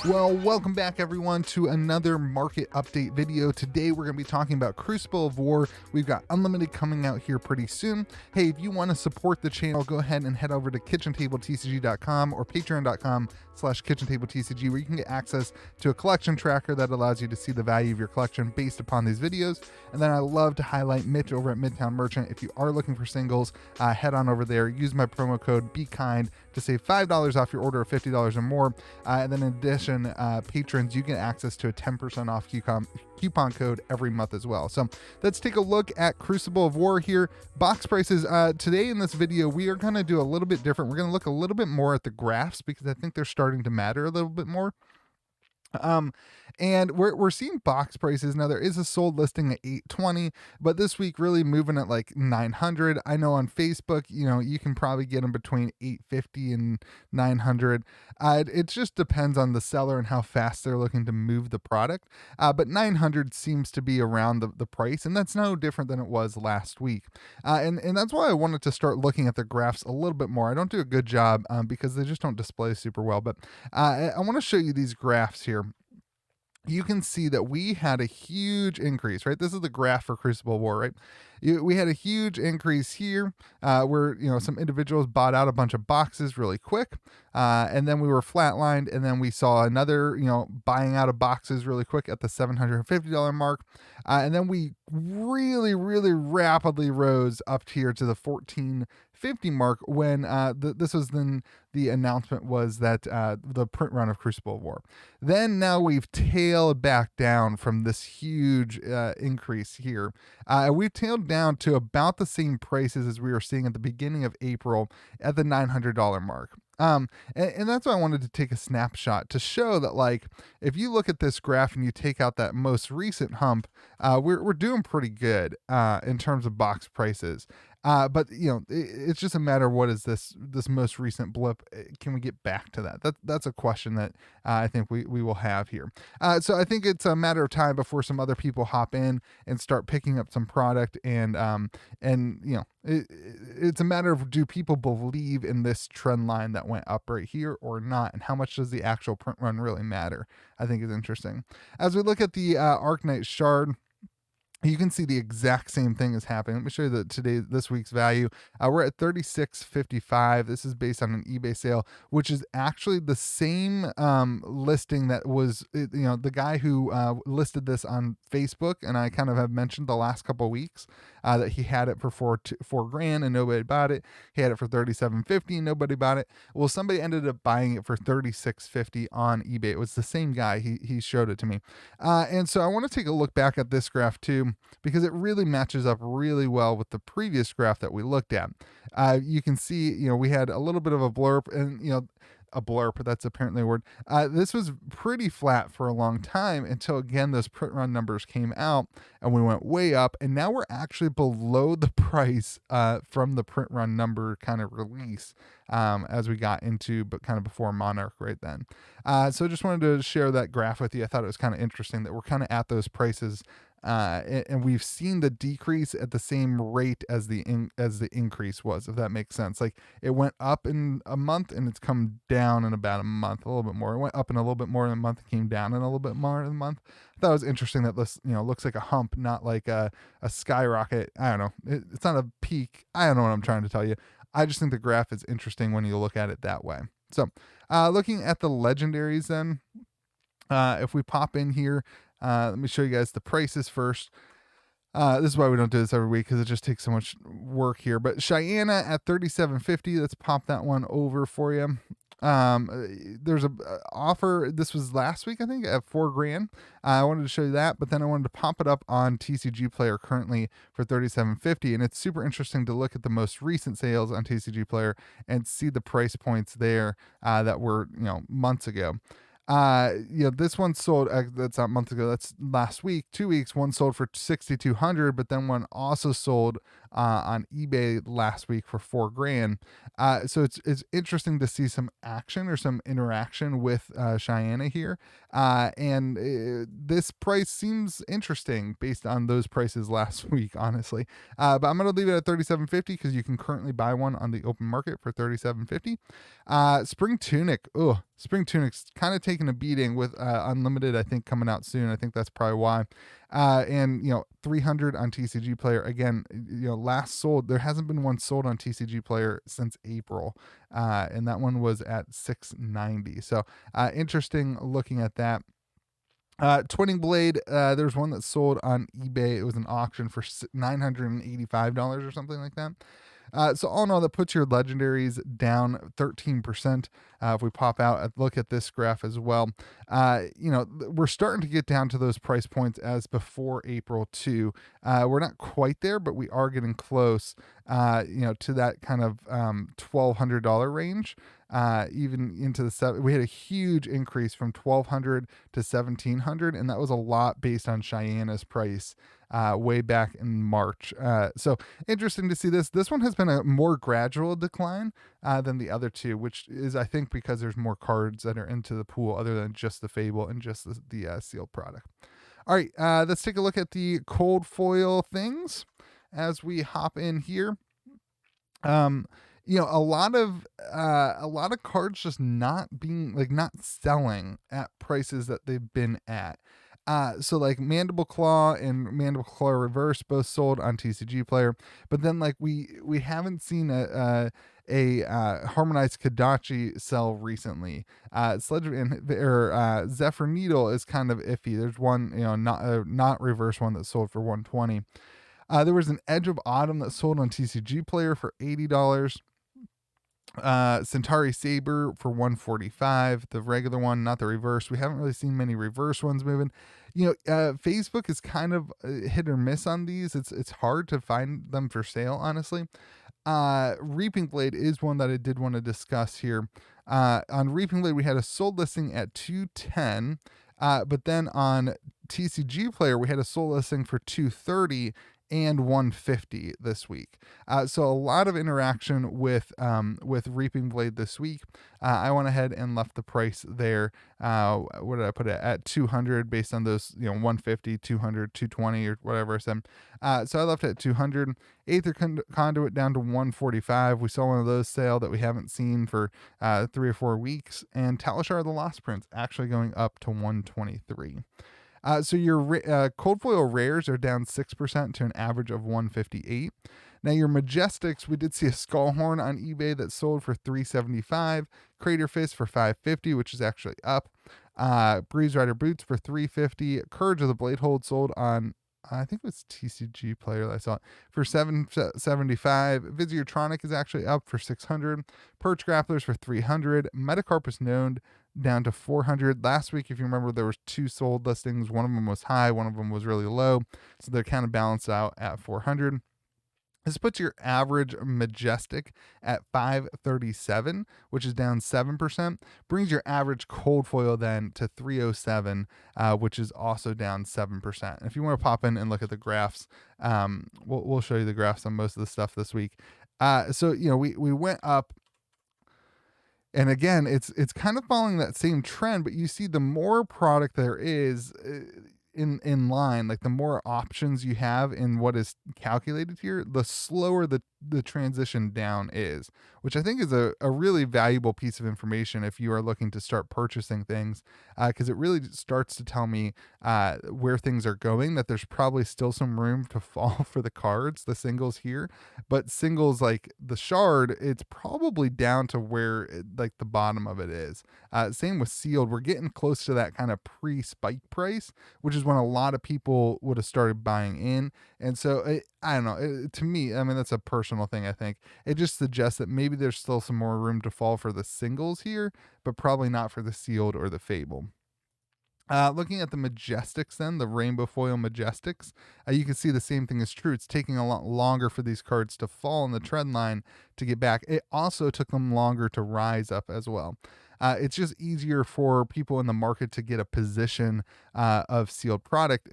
Well, welcome back everyone to another market update video. Today we're going to be talking about Crucible of War. We've got Unlimited coming out here pretty soon. Hey, if you want to support the channel, go ahead and head over to KitchenTableTCG.com or patreon.com/KitchenTableTCG, where you can get access to a collection tracker that allows you to see the value of your collection based upon these videos. And then I love to highlight Mitch over at Midtown Merchant. If you are looking for singles, head on over there. Use my promo code BeKind to save $5 off your order of $50 or more. And then in addition, patrons, you get access to a 10% off coupon code every month as well. So let's take a look at Crucible of War here. Box prices. Today in this video, we are going to do a little bit different. We're going to look a little bit more at the graphs because I think they're starting to matter a little bit more. And we're seeing box prices now. There is a sold listing at $820, but this week really moving at like $900. I know on Facebook, you can probably get them between $850 and $900. It just depends on the seller and how fast they're looking to move the product. But $900 seems to be around the price, and that's no different than it was last week. And that's why I wanted to start looking at the graphs a little bit more. I don't do a good job because they just don't display super well, but I want to show you these graphs here. You can see that we had a huge increase, right? This is the graph for Crucible War, right? We had a huge increase here where, some individuals bought out a bunch of boxes really quick. And then we were flatlined. And then we saw another, buying out of boxes really quick at the $750 mark. And then we really, really rapidly rose up here to the $1,450 mark when this was then the announcement was that the print run of Crucible of War. Then now we've tailed back down from this huge increase here. We've tailed down to about the same prices as we were seeing at the beginning of April at the $900 mark. And that's why I wanted to take a snapshot to show that, like, if you look at this graph and you take out that most recent hump, we're doing pretty good in terms of box prices. But it's just a matter of what is this most recent blip? Can we get back to that? That's a question that I think we will have here. So I think it's a matter of time before some other people hop in and start picking up some product, and it's a matter of, do people believe in this trend line that went up right here or not, and how much does the actual print run really matter? I think is interesting. As we look at the Arknite Shard, you can see the exact same thing is happening. Let me show you this week's value. We're at $36.55. This is based on an eBay sale, which is actually the same listing that was, the guy who listed this on Facebook, and I kind of have mentioned the last couple of weeks that he had it for $4,000 and nobody bought it. He had it for $37.50 and nobody bought it. Well, somebody ended up buying it for $36.50 on eBay. It was the same guy. He showed it to me, and so I want to take a look back at this graph too, because it really matches up really well with the previous graph that we looked at. You can see, we had a little bit of a blurb, and a blurb, that's apparently a word. This was pretty flat for a long time until, again, those print run numbers came out and we went way up, and now we're actually below the price from the print run number kind of release as we got into, but kind of before Monarch right then. So just wanted to share that graph with you. I thought it was kind of interesting that we're kind of at those prices. And we've seen the decrease at the same rate as the increase was, if that makes sense. Like, it went up in a month and it's come down in about a month, a little bit more. It went up in a little bit more in a month, came down in a little bit more in a month. I thought it was interesting that this, looks like a hump, not like a skyrocket. I don't know. It's not a peak. I don't know what I'm trying to tell you. I just think the graph is interesting when you look at it that way. So, looking at the legendaries then, if we pop in here, let me show you guys the prices first. This is why we don't do this every week, because it just takes so much work here. But Cheyenne at $37.50. Let's pop that one over for you. There's a offer. This was last week, I think, at $4,000. I wanted to show you that, but then I wanted to pop it up on TCG Player currently for $37.50. And it's super interesting to look at the most recent sales on TCG Player and see the price points there that were months ago. This one sold, that's not a month ago, that's last week, 2 weeks. One sold for $6,200, but then one also sold on eBay last week for $4,000. So it's interesting to see some action or some interaction with Cheyenne here. And this price seems interesting based on those prices last week, honestly. But I'm going to leave it at $37.50 because you can currently buy one on the open market for $37.50. Spring Tunic. Oh, Spring Tunic's kind of taking a beating with Unlimited, I think, coming out soon. I think that's probably why. And 300 on TCG Player again. Last sold. There hasn't been one sold on TCG Player since April, and that one was at 690. So interesting looking at that. Twinning Blade, there's one that sold on eBay. It was an auction for $985 or something like that. So all in all, that puts your legendaries down 13%. If we pop out and look at this graph as well, we're starting to get down to those price points as before April 2. We're not quite there, but we are getting close, to that kind of $1,200 range. Even into the we had a huge increase from 1,200 to 1,700, and that was a lot based on Cheyenne's price way back in March. So interesting to see this. This one has been a more gradual decline than the other two, which is, I think, because there's more cards that are into the pool other than just the Fable and just the sealed product. All right, let's take a look at the cold foil things as we hop in here. A lot of cards just not selling at prices that they've been at. So like Mandible Claw and Mandible Claw Reverse both sold on TCG Player, but then like we haven't seen a harmonized Kodachi sell recently. Zephyr Needle is kind of iffy. There's one not reverse one that sold for 120. There was an Edge of Autumn that sold on TCG Player for $80. Centauri Saber for 145, the regular one, not the reverse. We haven't really seen many reverse ones moving. Facebook is kind of hit or miss on these. It's hard to find them for sale, honestly. Reaping Blade is one that I did want to discuss here. On Reaping Blade, we had a sold listing at 210, but then on TCG Player, we had a sold listing for 230 and 150 this week. So a lot of interaction with Reaping Blade this week. I went ahead and left the price there. What did I put it at 200 based on those 150, 200, 220 or whatever I said. So I left it at 200. Aether Conduit down to 145. We saw one of those sale that we haven't seen for 3 or 4 weeks. And Talishar the Lost Prince actually going up to 123. So your cold foil rares are down 6% to an average of 158. Now your Majestics, we did see a Skullhorn on eBay that sold for $375, Crater Fist for $550, which is actually up. Breeze Rider Boots for $350. Courage of the Bladehold sold on, I think it was TCG Player that I saw it, for $775. Visiatronic is actually up for $600. Perch Grapplers for $300. Metacarpus Known down to $400. Last week, if you remember, there was 2 sold listings. One of them was high, one of them was really low, so they're kind of balanced out at $400. This puts your average Majestic at $537, which is down 7%. Brings your average cold foil then to $307, which is also down 7%. And if you want to pop in and look at the graphs, we'll show you the graphs on most of the stuff this week. So we went up. And again, it's kind of following that same trend, but you see the more product there is in line, like the more options you have in what is calculated here, the slower the transition down is, which I think is a really valuable piece of information if you are looking to start purchasing things, because it really starts to tell me where things are going, that there's probably still some room to fall for the cards, the singles here, but singles like the Shard, it's probably down to where like the bottom of it is. Same with sealed. We're getting close to that kind of pre-spike price, which is when a lot of people would have started buying in. And so I don't know, to me, I mean, that's a personal thing. I think it just suggests that maybe there's still some more room to fall for the singles here, but probably not for the sealed or the Fable. Looking at the Majestics then, the Rainbow Foil Majestics, you can see the same thing is true. It's taking a lot longer for these cards to fall in the trend line to get back. It also took them longer to rise up as well. It's just easier for people in the market to get a position of sealed product.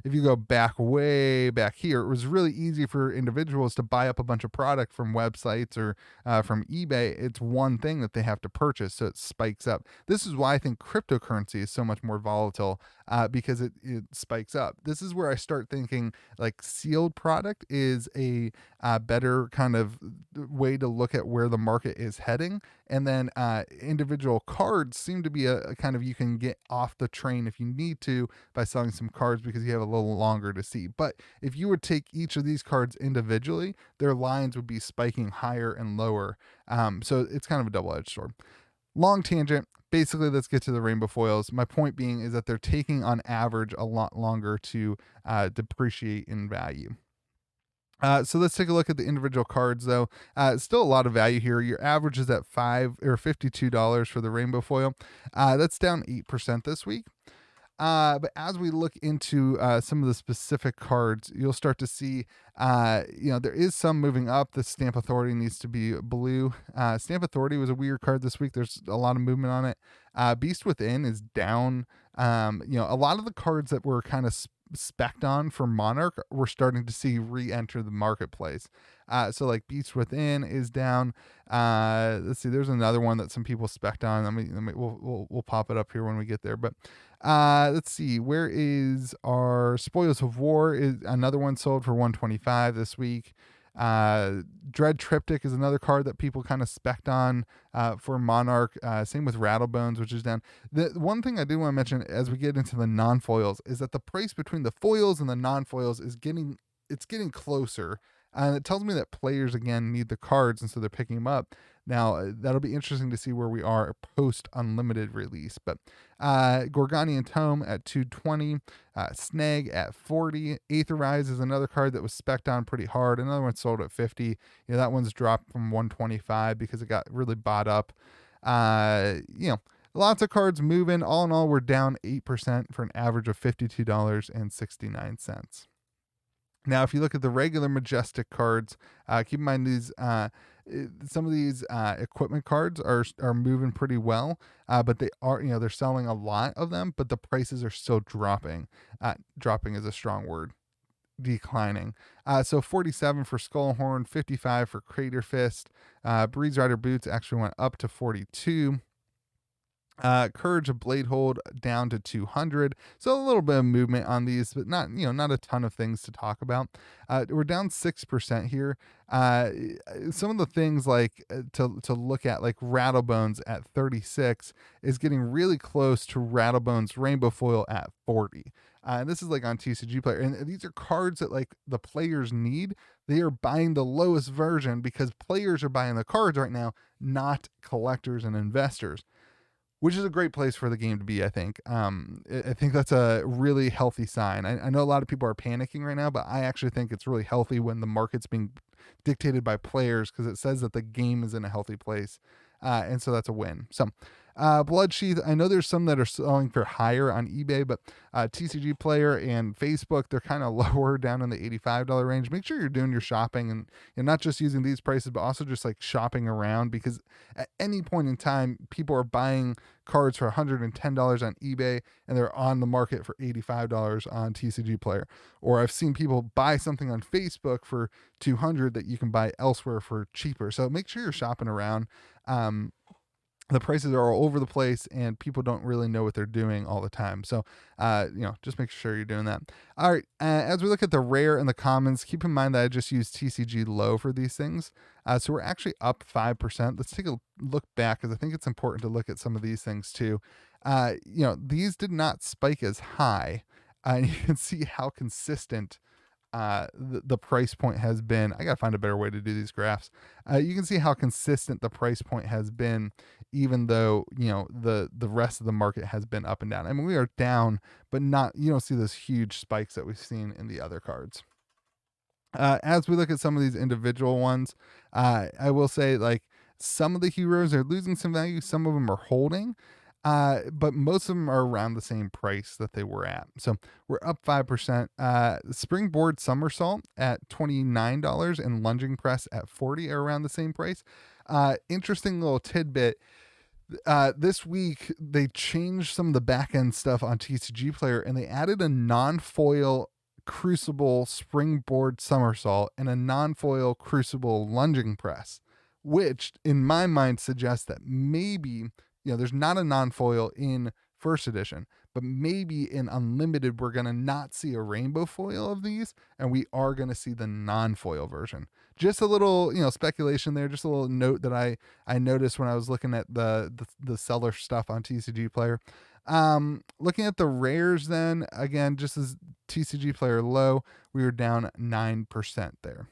If you go way back here, it was really easy for individuals to buy up a bunch of product from websites or from eBay. It's one thing that they have to purchase, so it spikes up. This is why I think cryptocurrency is so much more volatile because it spikes up. This is where I start thinking like sealed product is a better kind of way to look at where the market is heading. And then individual cards seem to be a kind of, you can get off the train if you need to by selling some cards because you have a little longer to see. But if you would take each of these cards individually, their lines would be spiking higher and lower. So it's kind of a double-edged sword. Long tangent. Basically, let's get to the rainbow foils. My point being is that they're taking on average a lot longer to depreciate in value. So let's take a look at the individual cards, though. Still a lot of value here. Your average is at $52 for the rainbow foil. That's down 8% this week. But as we look into some of the specific cards, you'll start to see, there is some moving up. The Stamp Authority needs to be blue. Stamp Authority was a weird card this week. There's a lot of movement on it. Beast Within is down. A lot of the cards that were kind of spec'd on for Monarch, we're starting to see re-enter the marketplace. So like Beast Within is down. Let's see, there's another one that some people spec'd on. We'll pop it up here when we get there. But let's see, where is our Spoils of War? Is another one sold for $125 this week. Dread Triptych is another card that people kind of spec'd on for Monarch. Same with Rattlebones, which is down. The one thing I do want to mention as we get into the non-foils is that the price between the foils and the non-foils is getting closer. And it tells me that players, again, need the cards, and so they're picking them up. Now, that'll be interesting to see where we are post-Unlimited release. But Gorgonian Tome at $220, Snag at $40. Aetherize is another card that was spec'd on pretty hard. Another one sold at $50. That one's dropped from $125 because it got really bought up. Lots of cards moving. All in all, we're down 8% for an average of $52.69. Now, if you look at the regular Majestic cards, keep in mind these some of these equipment cards are moving pretty well, but they are they're selling a lot of them, but the prices are still dropping. Dropping is a strong word. Declining. So 47 for Skullhorn, 55 for Crater Fist. Breeze Rider Boots actually went up to 42. Courage of Bladehold down to 200. So a little bit of movement on these, but not a ton of things to talk about. We're down 6% here. Some of the things like to look at, like Rattlebones at 36 is getting really close to Rattlebones Rainbow Foil at 40. And this is like on TCG Player, and these are cards that like the players need. They are buying the lowest version because players are buying the cards right now, not collectors and investors, which is a great place for the game to be, I think. I think that's a really healthy sign. I know a lot of people are panicking right now, but I actually think it's really healthy when the market's being dictated by players because it says that the game is in a healthy place. And so that's a win. So Bloodsheath, I know there's some that are selling for higher on eBay, but TCG Player and Facebook, they're kind of lower, down in the $85 range. Make sure you're doing your shopping and not just using these prices, but also just like shopping around, because at any point in time, people are buying cards for $110 on eBay and they're on the market for $85 on TCG Player. Or I've seen people buy something on Facebook for $200 that you can buy elsewhere for cheaper. So make sure you're shopping around. The prices are all over the place and people don't really know what they're doing all the time. So, just make sure you're doing that. All right. As we look at the rare and the commons, keep in mind that I just used TCG low for these things. So we're actually up 5%. Let's take a look back, because I think it's important to look at some of these things too. These did not spike as high. And you can see how consistent the price point has been. I gotta find a better way to do these graphs. You can see how consistent the price point has been, even though the rest of the market has been up and down. I mean, we are down, but not, you don't see those huge spikes that we've seen in the other cards. As we look at some of these individual ones, I will say, like, some of the heroes are losing some value, some of them are holding. But most of them are around the same price that they were at. So we're up 5%. Springboard Somersault at $29 and Lunging Press at $40 are around the same price. Interesting little tidbit. This week they changed some of the back end stuff on TCG Player, and they added a non-foil Crucible Springboard Somersault and a non-foil Crucible Lunging Press, which in my mind suggests that maybe there's not a non-foil in first edition. But maybe in Unlimited, we're going to not see a rainbow foil of these, and we are going to see the non-foil version. Just a little, speculation there, just a little note that I noticed when I was looking at the seller stuff on TCG Player. Looking at the rares then, again, just as TCG Player low, we were down 9% there.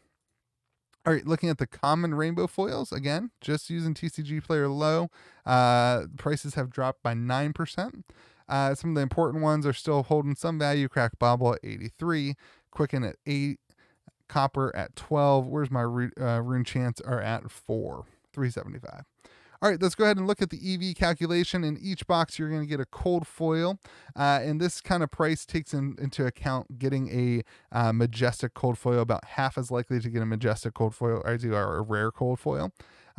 All right, looking at the common rainbow foils, again, just using TCG Player low, prices have dropped by 9%. Some of the important ones are still holding some value. Crack Bobble at 83, Quicken at 8, Copper at 12. Where's my Rune Chance are at 4, 375. All right, let's go ahead and look at the EV calculation. In each box, you're going to get a cold foil. And this kind of price takes into account getting a Majestic cold foil, about half as likely to get a Majestic cold foil as you are a rare cold foil.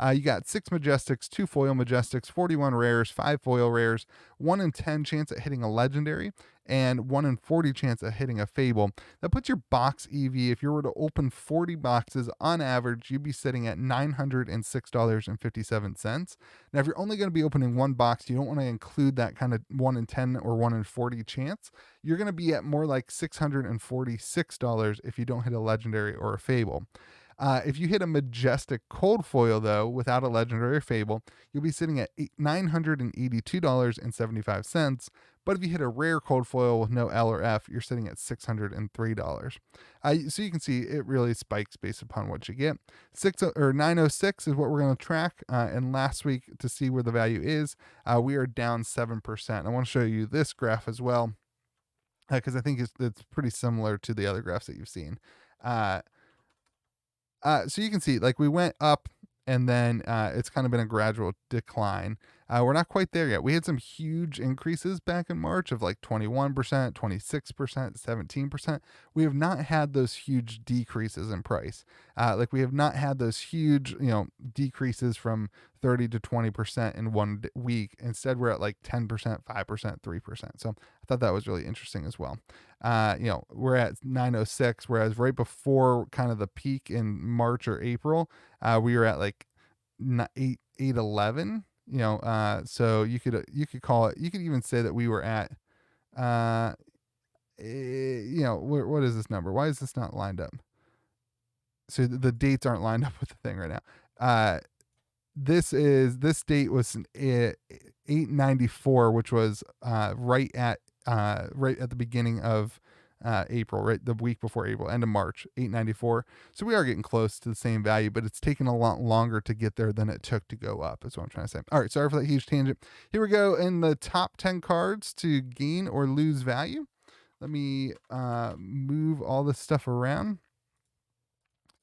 You got 6 Majestics, 2 foil Majestics, 41 rares, 5 foil rares, 1 in 10 chance at hitting a legendary, and 1 in 40 chance at hitting a Fable. That puts your box EV, if you were to open 40 boxes on average, you'd be sitting at $906.57. Now, if you're only going to be opening one box, you don't want to include that kind of 1 in 10 or 1 in 40 chance. You're going to be at more like $646 if you don't hit a legendary or a Fable. If you hit a Majestic cold foil, though, without a legendary or Fable, you'll be sitting at $982.75. But if you hit a rare cold foil with no L or F, you're sitting at $603. So you can see it really spikes based upon what you get. 906 is what we're going to track. And last week, to see where the value is, we are down 7%. I want to show you this graph as well, because I think it's pretty similar to the other graphs that you've seen. So you can see, like, we went up and then it's kind of been a gradual decline. We're not quite there yet. We had some huge increases back in March of like 21%, 26%, 17%. We have not had those huge decreases in price. Like, we have not had those huge, decreases from 30 to 20% in 1 week. Instead, we're at like 10%, 5%, 3%. So I thought that was really interesting as well. We're at 906, whereas right before kind of the peak in March or April, we were at like 811. So you could call it, you could even say that we were at, what is this number? Why is this not lined up? So the dates aren't lined up with the thing right now. This date was 894, which was right at the beginning of April, right, the week before April, end of March, 894. So we are getting close to the same value, but it's taken a lot longer to get there than it took to go up, is what I'm trying to say. All right, sorry for that huge tangent. Here we go in the top 10 cards to gain or lose value. Let me move all this stuff around.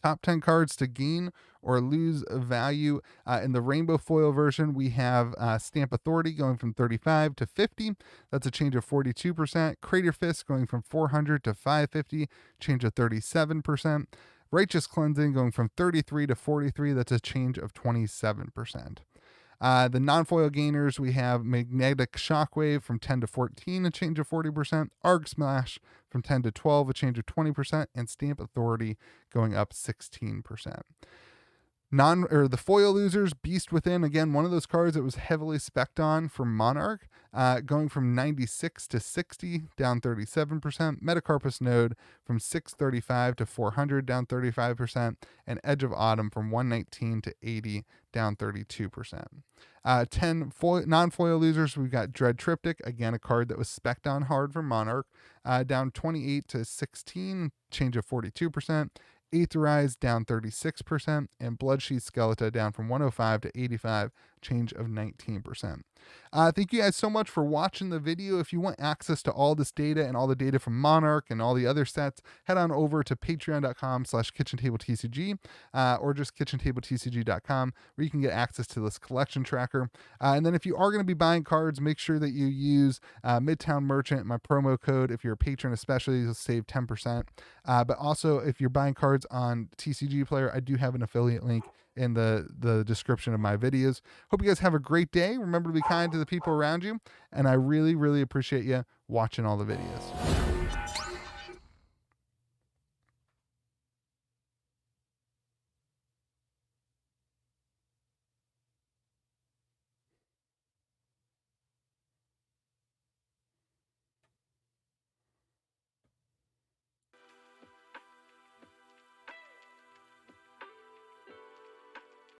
Top 10 cards to gain or lose value. In the rainbow foil version, we have Stamp Authority going from 35 to 50. That's a change of 42%. Crater Fist going from 400 to 550, change of 37%. Righteous Cleansing going from 33 to 43. That's a change of 27%. The non-foil gainers, we have Magnetic Shockwave from 10 to 14, a change of 40%. Arg Smash from 10 to 12, a change of 20%. And Stamp Authority going up 16%. The foil losers, Beast Within, again, one of those cards that was heavily spec'd on for Monarch, going from 96 to 60, down 37%. Metacarpus Node from 635 to 400, down 35%. And Edge of Autumn from 119 to 80, down 32%. 10 non-foil losers, we've got Dread Triptych, again, a card that was spec'd on hard for Monarch, down 28 to 16, change of 42%. Aetherize down 36%, and Bloodsheath Skeleton down from 105 to 85, change of 19%. Thank you guys so much for watching the video. If you want access to all this data and all the data from Monarch and all the other sets, head on over to patreon.com/KitchenTableTCG or just KitchenTableTCG.com, where you can get access to this collection tracker. And then if you are going to be buying cards, make sure that you use Midtown Merchant, my promo code. If you're a patron especially, you'll save 10%. But also, if you're buying cards on TCG Player, I do have an affiliate link in the description of my videos. Hope you guys have a great day. Remember to be kind to the people around you, and I really, really appreciate you watching all the videos.